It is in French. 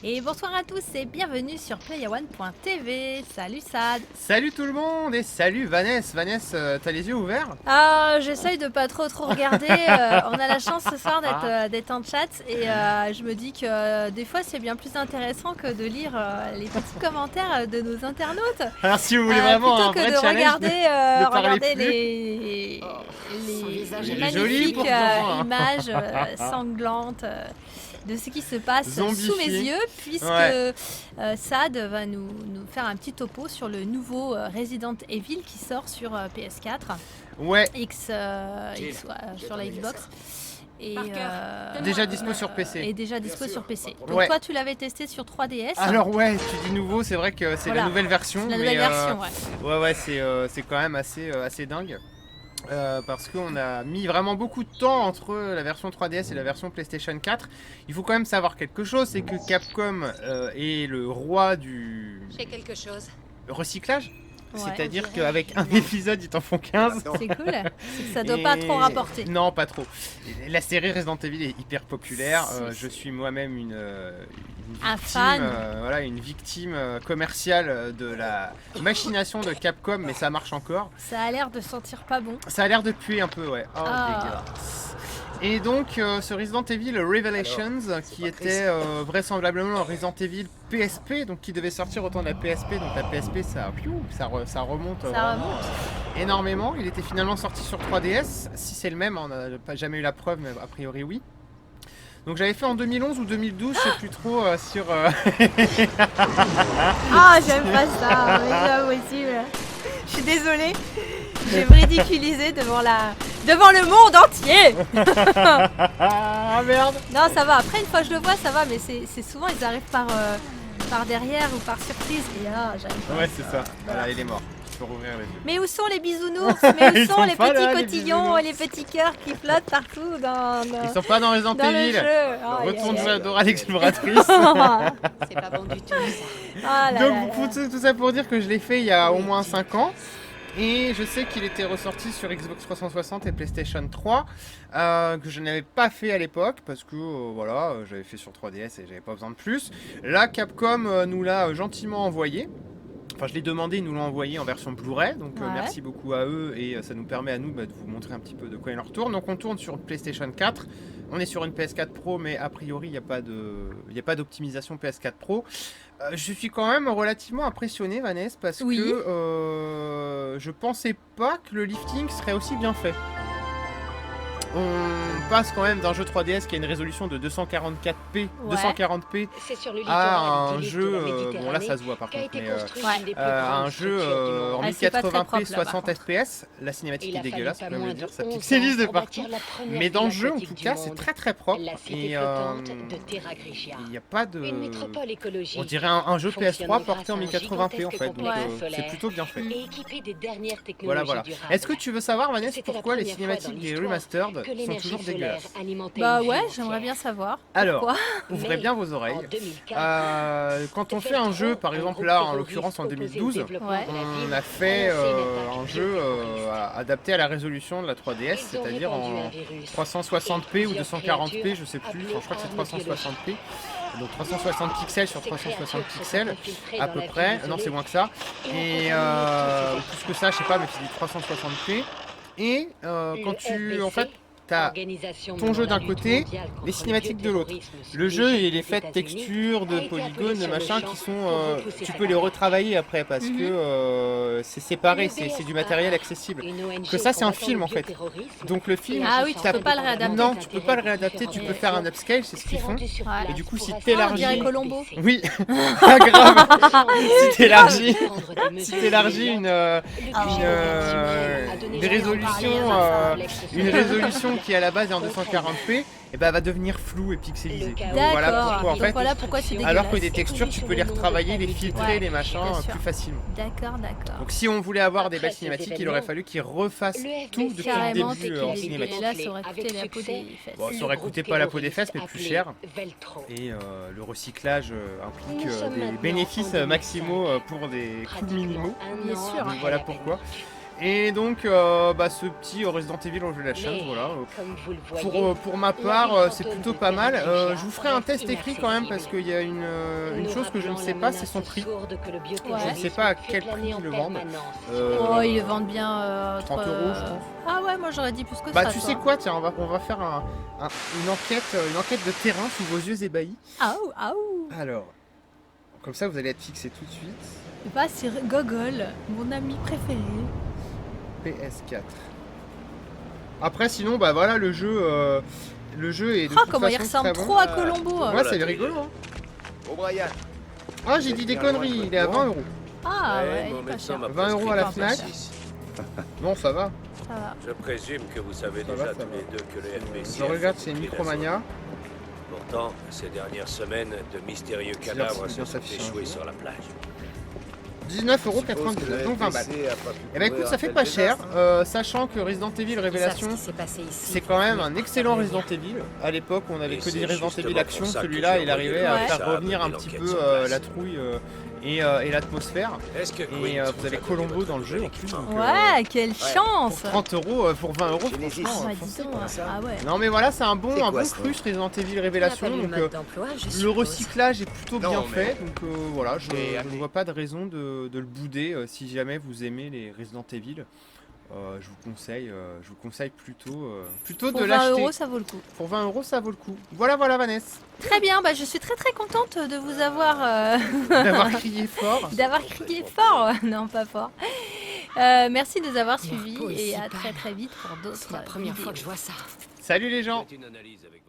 Et bonsoir à tous et bienvenue sur PlayerOne.tv. Salut Sad. Salut tout le monde et salut Vanessa. Vanessa, t'as les yeux ouverts? J'essaye de pas trop regarder. On a la chance ce soir d'être en chat et je me dis que des fois c'est bien plus intéressant que de lire les petits commentaires de nos internautes. Alors si vous voulez vraiment plutôt un que vrai de challenge regarder plus. les Il est magnifiques joli pourtant, hein. images sanglantes de ce qui se passe Zombifié. sous mes yeux, puisque Ouais. Sad va nous faire un petit topo sur le nouveau Resident Evil qui sort sur PS4, Ouais, sur la Xbox. Et déjà dispo sur PC. Et déjà dispo sur PC. Donc Ouais. toi, tu l'avais testé sur 3DS. Alors ouais, tu dis nouveau, c'est vrai que c'est Voilà. la nouvelle version. La nouvelle mais, version, ouais. Ouais, c'est quand même assez dingue. Parce qu'on a mis vraiment beaucoup de temps entre la version 3DS et la version PlayStation 4. Il faut quand même savoir quelque chose, c'est que Capcom est le roi du J'ai quelque chose. recyclage. Ouais. C'est-à-dire qu'avec un épisode, ils t'en font 15. C'est cool. C'est que ça doit pas trop rapporter. Non, pas trop. La série Resident Evil est hyper populaire. C'est- Je suis moi-même une Un victime, fan. voilà, une victime commerciale de la machination de Capcom, mais ça marche encore. Ça a l'air de sentir pas bon. Ça a l'air de puer un peu, ouais. Oh, Ah. dégueulasse. Et donc, ce Resident Evil Revelations, qui était vraisemblablement un Resident Evil PSP, donc qui devait sortir autant de la PSP, donc la PSP, ça remonte Ça vraiment remonte. énormément. Il était finalement sorti sur 3DS, si c'est le même, on n'a pas jamais eu la preuve, mais a priori oui. Donc j'avais fait en 2011 ou 2012, je sais plus trop, sur... Ah, j'aime pas ça, mais c'est pas possible. Je suis désolée. J'ai ridiculisé devant le monde entier. Ah merde. Non, ça va. Après, une fois que je le vois, ça va. Mais c'est souvent, ils arrivent par derrière ou par surprise. Et là, j'aime pas. Ouais, c'est ça. Voilà, il est mort. Je peux rouvrir les yeux. Mais où sont les bisounours? Mais où Ils sont sont les pas petits là, les cotillons et les petits cœurs qui flottent partout Ils sont pas dans Resident dans le Evil. jeu? Aïe, Retourne aïe, jouer à aïe. Dora l'exploratrice. C'est pas bon du tout, ça. Ah là là Donc là. tout ça pour dire que je l'ai fait il y a au moins 5 ans. Et je sais qu'il était ressorti sur Xbox 360 et PlayStation 3, que je n'avais pas fait à l'époque parce que voilà, j'avais fait sur 3DS et j'avais pas besoin de plus. Là, Capcom nous l'a gentiment envoyé. Enfin, je l'ai demandé, ils nous l'ont envoyé en version Blu-ray, donc Ouais. merci beaucoup à eux et ça nous permet à nous de vous montrer un petit peu de quoi il en retourne. Donc on tourne sur une PlayStation 4, on est sur une PS4 Pro, mais a priori il n'y a pas d'optimisation PS4 Pro. Je suis quand même relativement impressionné, Vanessa, parce Oui. que je pensais pas que le lifting serait aussi bien fait. On passe quand même d'un jeu 3DS qui a une résolution de 244p, Ouais. 240p C'est sur le à littoral un du jeu, de la bon là Méditerranée ça se voit par qu'a contre, été mais construite ouais. une des plus un grandes jeu structures du monde. en Ah, c'est pas très 1080p, propre, là, par 60 contre. FPS, la cinématique Il est a fallu dégueulasse, pas je peux moins me dire, de ça 11 pixelise de ans pour partout. bâtir la première Mais dans le ville jeu en aquatique tout du cas c'est monde, très propre la cité et flottante de Terra Grigia. il n'y a pas de... Une métropole écologique. On dirait un jeu fonctionnant PS3 porté en grâce à un 1080p en fait, donc gigantesque complexe c'est solaire plutôt bien fait. et équipé des dernières Voilà, technologies voilà. durables. Est-ce que tu veux savoir, Vanessa, C'était la pourquoi les première fois cinématiques dans des l'histoire remastered que sont l'énergie toujours solaire dégueulasses? alimentait Bah une ville ouais, entière. j'aimerais bien savoir. Alors, Pourquoi? ouvrez bien vos En oreilles. 2004, Quand on fait un jeu, par exemple là, en l'occurrence en 2012, on a fait un jeu adapté à la résolution de la 3DS, c'est-à-dire en 360p ou 240p, je sais plus, enfin, je crois que c'est 360p. Donc 360 pixels sur 360 pixels à peu près, non c'est moins que ça, et plus que ça je sais pas mais c'est du 360p, et quand tu en fait t'as ton jeu d'un côté, les cinématiques de l'autre. Le jeu il est fait de textures, de polygones, de machins qui sont, tu peux les retravailler après parce que c'est séparé, c'est du matériel accessible. Que ça c'est un film en fait. Donc le film, Ah oui, tu peux pas le réadapter. non tu peux pas le réadapter, tu peux faire un upscale, c'est ce qu'ils font. Ouais. Et du coup, si Ah, on t'élargis... dirait Colombo. Oui, pas grave. Si t'élargis une résolution qui à la base est en 240p, et ben elle va devenir floue et pixelisée. Donc voilà D'accord. pourquoi en Donc fait. voilà pourquoi c'est dégueulasse. Alors que des textures, tu peux les retravailler, les filtrer, Ouais, les machins bien sûr. plus facilement. D'accord, d'accord. Donc si on voulait avoir des Après belles ces cinématiques, il événements, aurait fallu qu'ils refassent tout depuis le Carrément, début t'es en qu'il est cinématique. Et là, ça aurait coûté la peau des fesses. Bon, ça aurait coûté pas la peau des fesses, mais plus cher. Et le recyclage implique des bénéfices maximaux pour des coûts minimaux. Bien sûr. Donc voilà pourquoi. Et donc, ce petit Resident Evil en jeu de la chaîne, voilà. Pour ma part, c'est plutôt pas mal. Je vous ferai un test écrit quand même parce qu'il y a une chose que je ne sais pas, c'est son prix. Je ne sais pas à quel prix ils le vendent. Ils le vendent bien 30 €, je pense. Ah ouais, moi j'aurais dit plus que ça. Tu sais quoi, tiens, on va faire une enquête de terrain sous vos yeux ébahis. Alors, comme ça vous allez être fixé tout de suite. C'est Gogol, mon ami préféré. PS4. Après sinon voilà le jeu est de toute comment il façon ressemble très trop bon. à Colombo. Ouais, c'est rigolo hein. Ah, j'ai dit des conneries, il est à 20 €. Ah ouais, il est pas cher. 20 € à la Fnac. Non, ça va. Ça va. Je présume que vous savez Ça déjà va, ça tous les deux que le RPC... Je regarde, c'est Micromania. Pourtant, ces dernières semaines, de mystérieux cadavres se sont échoués sur la plage. 19,99 €, donc 20 balles. Et bah écoute, ça fait pas cher, sachant que Resident Evil Révélation, c'est quand même un excellent Resident Evil. À l'époque, on avait que des Resident Evil Action, celui-là, il arrivait à faire revenir un petit peu la trouille et l'atmosphère. Et vous avez Colombo dans le jeu en plus. Donc, quelle chance! Pour 30 €, pour 20 €, franchement. Non mais voilà, c'est un bon cru ce Resident Evil Révélation. Donc le recyclage est plutôt bien fait. Donc voilà, je ne vois pas de raison de le bouder si jamais vous aimez les Resident Evil. Je vous conseille plutôt de l'acheter. Pour 20 € ça vaut le coup. Pour 20 € ça vaut le coup. Voilà Vanessa. Très bien, je suis très contente de vous avoir... D'avoir crié fort. D'avoir crié fort, non pas fort. Merci de nous avoir suivis et à très vite pour d'autres. C'est la première fois que je vois ça. Salut les gens. Une analyse avec